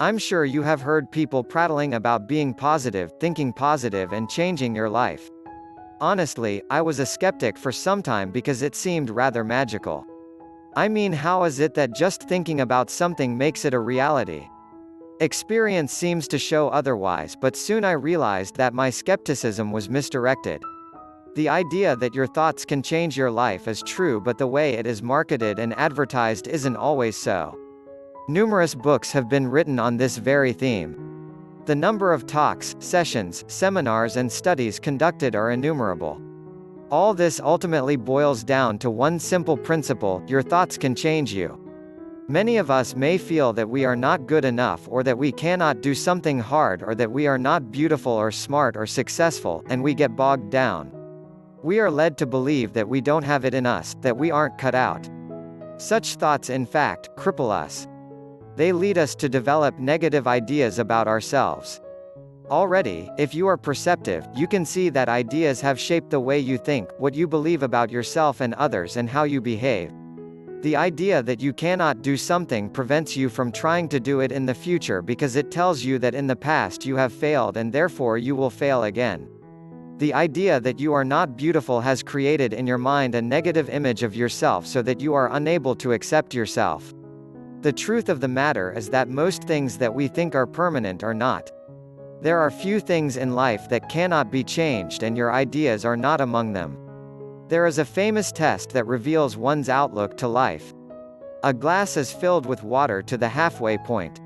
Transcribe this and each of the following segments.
I'm sure you have heard people prattling about being positive, thinking positive, and changing your life. Honestly, I was a skeptic for some time because it seemed rather magical. I mean, how is it that just thinking about something makes it a reality? Experience seems to show otherwise, but soon I realized that my skepticism was misdirected. The idea that your thoughts can change your life is true, but the way it is marketed and advertised isn't always so. Numerous books have been written on this very theme. The number of talks, sessions, seminars and studies conducted are innumerable. All this ultimately boils down to one simple principle: your thoughts can change you. Many of us may feel that we are not good enough, or that we cannot do something hard, or that we are not beautiful or smart or successful, and we get bogged down. We are led to believe that we don't have it in us, that we aren't cut out. Such thoughts, in fact, cripple us. They lead us to develop negative ideas about ourselves. Already, if you are perceptive, you can see that ideas have shaped the way you think, what you believe about yourself and others, and how you behave. The idea that you cannot do something prevents you from trying to do it in the future because it tells you that in the past you have failed and therefore you will fail again. The idea that you are not beautiful has created in your mind a negative image of yourself so that you are unable to accept yourself. The truth of the matter is that most things that we think are permanent are not. There are few things in life that cannot be changed, and your ideas are not among them. There is a famous test that reveals one's outlook to life. A glass is filled with water to the halfway point.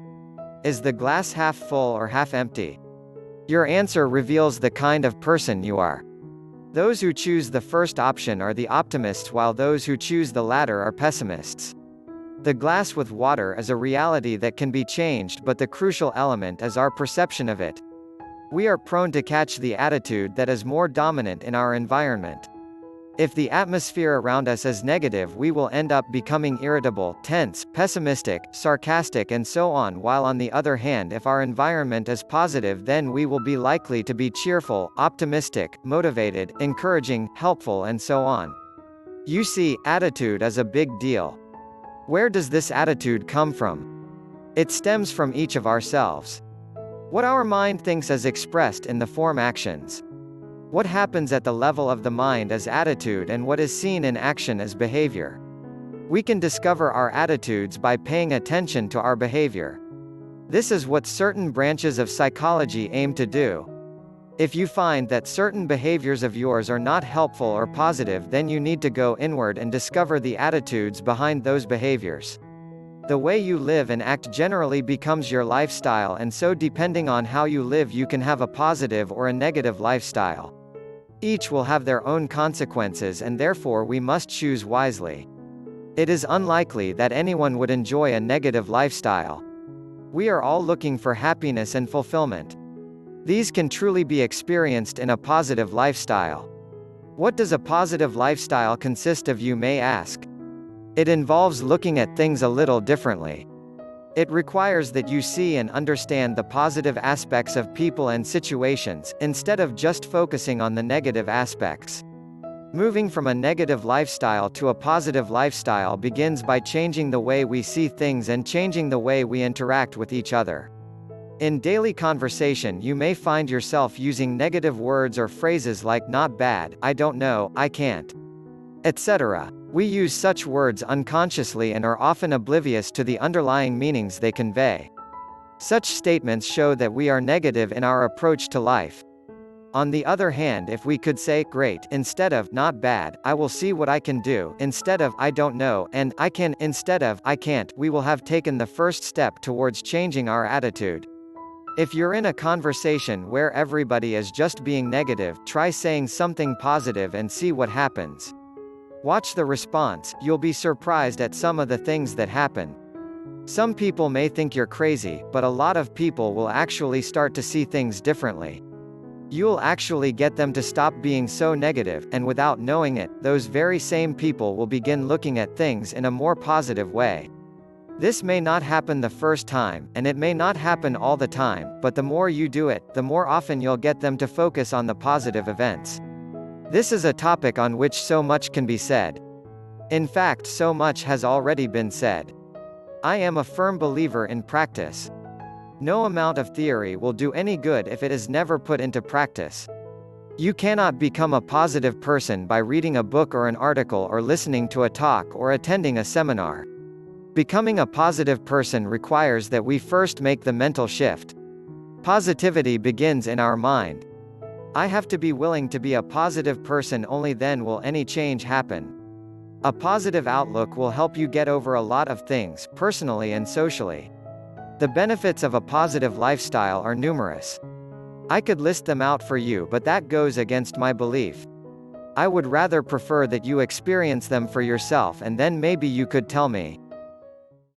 Is the glass half full or half empty? Your answer reveals the kind of person you are. Those who choose the first option are the optimists, while those who choose the latter are pessimists. The glass with water is a reality that can be changed, but the crucial element is our perception of it. We are prone to catch the attitude that is more dominant in our environment. If the atmosphere around us is negative, we will end up becoming irritable, tense, pessimistic, sarcastic and so on, while on the other hand, if our environment is positive, then we will be likely to be cheerful, optimistic, motivated, encouraging, helpful and so on. You see, attitude is a big deal. Where does this attitude come from? It stems from each of ourselves. What our mind thinks is expressed in the form actions. What happens at the level of the mind is attitude, and what is seen in action is behavior. We can discover our attitudes by paying attention to our behavior. This is what certain branches of psychology aim to do. If you find that certain behaviors of yours are not helpful or positive, then you need to go inward and discover the attitudes behind those behaviors. The way you live and act generally becomes your lifestyle, and so depending on how you live, you can have a positive or a negative lifestyle. Each will have their own consequences, and therefore we must choose wisely. It is unlikely that anyone would enjoy a negative lifestyle. We are all looking for happiness and fulfillment. These can truly be experienced in a positive lifestyle. What does a positive lifestyle consist of, you may ask? It involves looking at things a little differently. It requires that you see and understand the positive aspects of people and situations, instead of just focusing on the negative aspects. Moving from a negative lifestyle to a positive lifestyle begins by changing the way we see things and changing the way we interact with each other. In daily conversation, you may find yourself using negative words or phrases like "not bad," "I don't know," "I can't," etc. We use such words unconsciously and are often oblivious to the underlying meanings they convey. Such statements show that we are negative in our approach to life. On the other hand, if we could say "great" instead of "not bad," "I will see what I can do" instead of "I don't know," and "I can" instead of "I can't," we will have taken the first step towards changing our attitude. If you're in a conversation where everybody is just being negative, try saying something positive and see what happens. Watch the response. You'll be surprised at some of the things that happen. Some people may think you're crazy, but a lot of people will actually start to see things differently. You'll actually get them to stop being so negative, and without knowing it, those very same people will begin looking at things in a more positive way. This may not happen the first time, and it may not happen all the time, but the more you do it, the more often you'll get them to focus on the positive events. This is a topic on which so much can be said. In fact, so much has already been said. I am a firm believer in practice. No amount of theory will do any good if it is never put into practice. You cannot become a positive person by reading a book or an article or listening to a talk or attending a seminar. Becoming a positive person requires that we first make the mental shift. Positivity begins in our mind. I have to be willing to be a positive person, only then will any change happen. A positive outlook will help you get over a lot of things, personally and socially. The benefits of a positive lifestyle are numerous. I could list them out for you, but that goes against my belief. I would rather prefer that you experience them for yourself, and then maybe you could tell me.